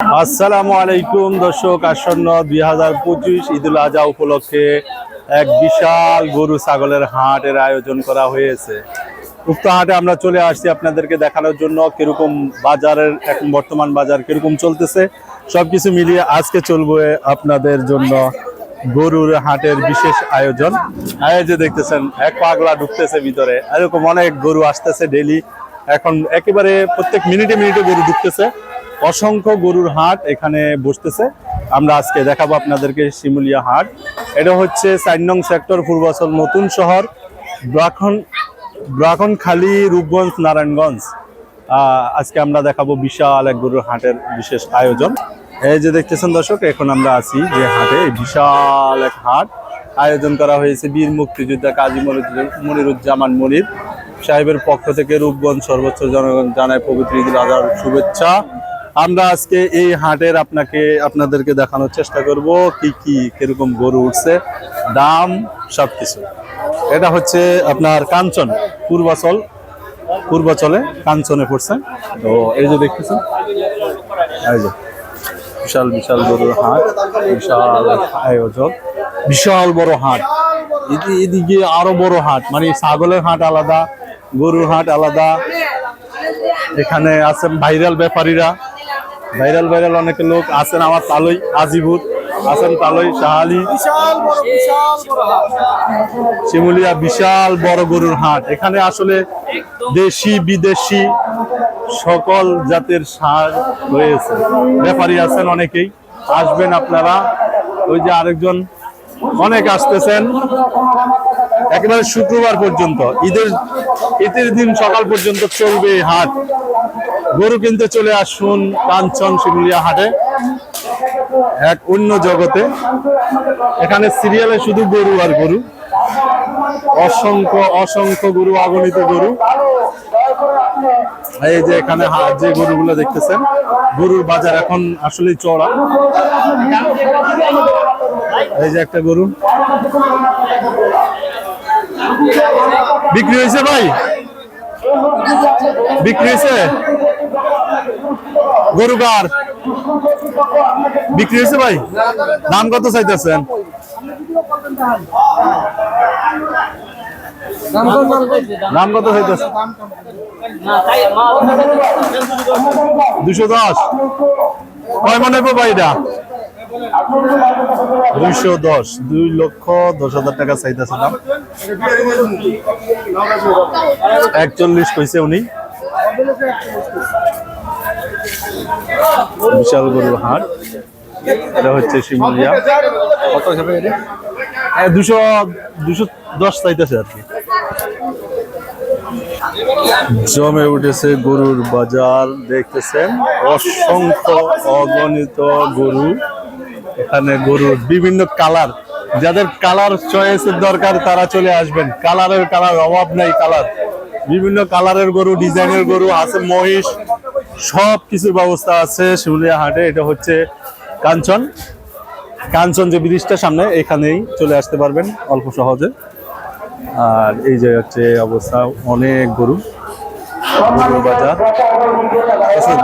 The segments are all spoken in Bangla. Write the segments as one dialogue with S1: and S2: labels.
S1: আসসালামু আলাইকুম দর্শক, আসন্ন 2025 ঈদুল আজহা উপলক্ষে এক বিশাল গরু ছাগলের হাটের আয়োজন করা হয়েছে। উক্ত হাটে আমরা চলে আসছি আপনাদেরকে দেখানোর জন্য কিরকম বাজারের এখন বর্তমান বাজার কিরকম চলতেছে সবকিছু মিলিয়ে আজকে চলবে আপনাদের জন্য গরুর হাটের বিশেষ আয়োজন। এই যে দেখতেছেন এক পাগলা ঢুকতেছে ভিতরে, এরকম অনেক গরু আসতেছে ডেইলি। এখন একেবারে প্রত্যেক মিনিটে মিনিটে গরু ঢুকতেছে, অসংখ্য গরুর হাট এখানে বসতেছে। আমরা আজকে দেখাবো আপনাদেরকে শিমুলিয়া হাট। এটা হচ্ছে 4 নং সেক্টর, পূর্বাচল নতুন শহর, ব্রাহ্মণখালী, রূপগঞ্জ, নারায়ণগঞ্জ। আজকে আমরা দেখাবো বিশাল এক গরুর হাটের বিশেষ আয়োজন। এই যে দেখতেছেন দর্শক, এখন আমরা আছি যে হাটে, বিশাল এক হাট আয়োজন করা হয়েছে বীর মুক্তিযোদ্ধা কাজী মনিরুজ্জামান মনির সাহেবের পক্ষ থেকে। রূপগঞ্জ সর্বোচ্চ জনগণ জানায় পবিত্র ঈদুল আজহার শুভেচ্ছা। আমরা আজকে এই হাটের আপনাদেরকে দেখানোর চেষ্টা করব কিরকম গরু উঠছে, দাম সবকিছু। এটা হচ্ছে আপনার কাঞ্চন, পূর্বাচলে কাঞ্চনে পড়ছে। তো এই যে দেখতেছেন, এই যে বিশাল বিশাল গরুর হাট, বিশাল আয়োজন, বিশাল বড় হাট। এদিকে আরো বড় হাট, মানে ছাগলের হাট আলাদা, গরুর হাট আলাদা। এখানে আছেন ভাইরাল ব্যাপারীরা, ভাইরাল অনেক লোক আছেন। আমার তালই আজিবুর আছেন, তালই শাহালি, শিমুলিয়া বিশাল বড় গরুর হাট। এখানে আসলে দেশি বিদেশি সকল জাতের সার রয়েছে। ব্যাপারী আছেন অনেকেই, আসবেন আপনারা। ওই যে আরেকজন অনেক আসতেছেন একেবারে শুক্রবার পর্যন্ত, ঈদের দিন সকাল পর্যন্ত চলবে হাট। গরু কিনতে চলে আসুন কাঞ্চন শিমুলিয়া হাটে, এক অন্য জগতে। এখানে সিরিয়ালে শুধু গরু আর গরু, অসংখ্য গরু, অগণিত গরু। এই যে এখানে যে গরুগুলো দেখতেছেন, গরুর বাজার এখন আসলে চড়া। এই যে একটা গরু বিক্রি হয়েছে, ভাই বিক্রি হয়েছে গরু কার বিক্রি হয়েছে ভাই? দাম কত চাইতেছেন? দাম কত চাইতেছেন? 210। কয় মনে পাবো এটা? 210, 2,10,000 টাকা চাইতেছে দাম। 41 কইছে উনি। বিশাল গরুর হাট, এটা হচ্ছে শিমুলিয়া। কত হিসাবে এটা? 210 চাইতেছে আর কি। জমে উঠেছে গরুর বাজার, দেখতেছেন অসংখ্য অগণিত গরু। এখানে গরুর বিভিন্ন কালার, যাদের কালার চয়েসের দরকার তারা চলে আসবেন। কালার অভাব নাই, বিভিন্ন কালারের গরু, ডিজাইনের গরু আছে, মহিষ, সব কিছুর ব্যবস্থা আছে শিমুলিয়া হাটে। এটা হচ্ছে কাঞ্চন যে ব্রিজটার সামনে, এখানেই চলে আসতে পারবেন অল্প সহজে। আর এই যে হচ্ছে অবস্থা, অনেক গরুর বাজার,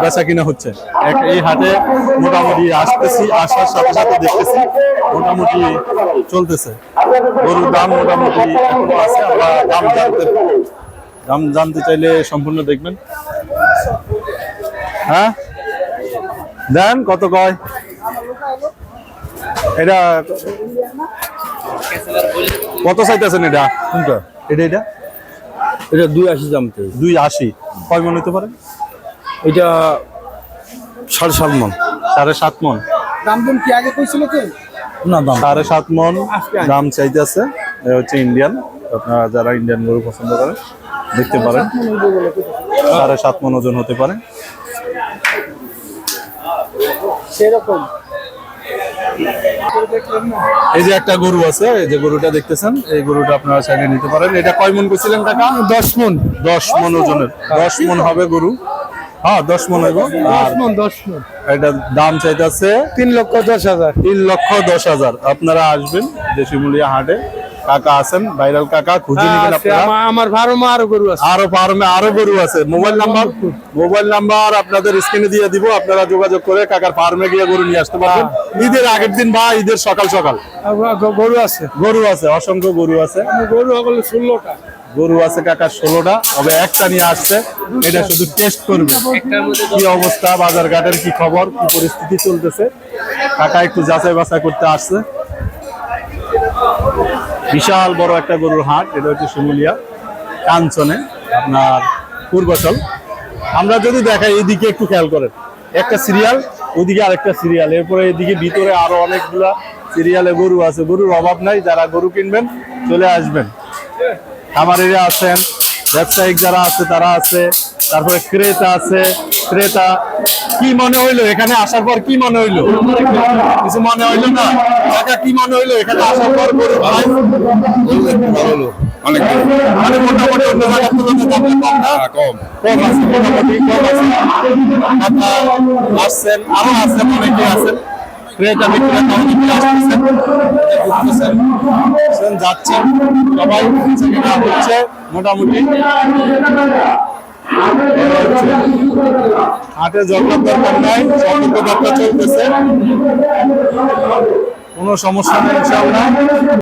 S1: বেচা কিনা হচ্ছে এই হাটে। মোটামুটি আসার সাথে সাথে দেখতেছি মোটামুটি চলতেছে। গরুর দাম মোটামুটি এখনো আছে। আমরা দাম জানতে চাইলে সম্পূর্ণ দেখবেন। হ্যাঁ দেন, কত কয় এটা? কত চাইতেছেন এটা? কোনটা এটা?
S2: 280 দাম।
S1: 280। কয় মন হতে পারে
S2: এটা? 7.5 মন।
S1: 7.5 মন
S2: দাম কি আগে কইছিল তো? না, দাম
S1: 7.5 মন দাম চাইতেছে। হচ্ছে ইন্ডিয়ান, আপনারা যারা ইন্ডিয়ান গরু পছন্দ করেন দেখতে পারেন। 7.5 মন ওজন হতে পারে
S2: সেরকম।
S1: এই যে একটা গরু আছে, এই যে গরুটা দেখতেছেন, এই গরুটা আপনারা চাইলে নিতে পারেন। এটা কয় মন করছিলেন কাকা?
S2: 10 মন।
S1: 10 মন ওজনের, 10 মন হবে গরু। হ্যাঁ 10 মন হইব।
S2: 10 মন।
S1: এটা দাম চাইতেছে
S2: 3,10,000।
S1: 3,10,000। আপনারা আসবেন শিমুলিয়া হাটে, কাকা আছেন, ভাইরাল কাকা, খুঁজে নেবেন আপনারা।
S2: আমার ফার্মে আরো গরু আছে।
S1: আরো ফার্মে আরো গরু আছে। মোবাইল নাম্বার আপনাদের স্ক্রিনে দিয়ে দিব, আপনারা যোগাযোগ করে কাকার ফার্মে গিয়ে গরু নিয়ে আসতে পারবেন। ঈদের আগের দিন বা ঈদের সকাল সকাল
S2: গরু আছে।
S1: গরু আছে, অসংখ্য গরু আছে।
S2: গরু হলো 16টা।
S1: গরু আছে কাকার 16টা, তবে একটা নিয়ে আসছে, এটা শুধু টেস্ট করবে কি অবস্থা, বাজার ঘাটের কি খবর, কি পরিস্থিতি চলতেছে। কাকা একটু যাচাই বাছাই করতে আসছে। বিশাল বড় একটা গরুর হাট, এটা হচ্ছে শিমুলিয়া কাঞ্চনে, আপনার পূর্বাচল। আমরা যদি দেখাই এইদিকে একটু খেয়াল করেন, একটা সিরিয়াল, ওইদিকে আরেকটা সিরিয়াল, এরপরে এদিকে ভিতরে আরো অনেকগুলা সিরিয়ালে গরু আছে। গরুর অভাব নাই, যারা গরু কিনবেন চলে আসবেন। খামারিরা আছেন, ব্যবসায়িক যারা আছে তারা আছে, তারপরে ক্রেতা আছে। ক্রেতা কি মনে হইলো এখানে আসার পর, কি মনে হইলো? কিছু মনে হইলো না? কাকা কি মনে হইলো এখানে আসার পর? গরু ভাই
S2: অনেক
S1: মানে মোটামুটি অন্য জায়গার তুলনায় দাম কম না?
S2: কম।
S1: কম আছে, মোটামুটি কম আছে। কাকা আসছেন, আরো আছেন, অনেকে আছেন, ক্রেতা বিক্রেতা অনেকে আসতেছেন, ঘুরতেছেন, যাচ্ছেন, সবাই হচ্ছে মোটামুটি। হাটে জগৎ দরকার নাই, সতর্কতা চলতেছে, কোনো সমস্যা নেই ইনশাআল্লাহ।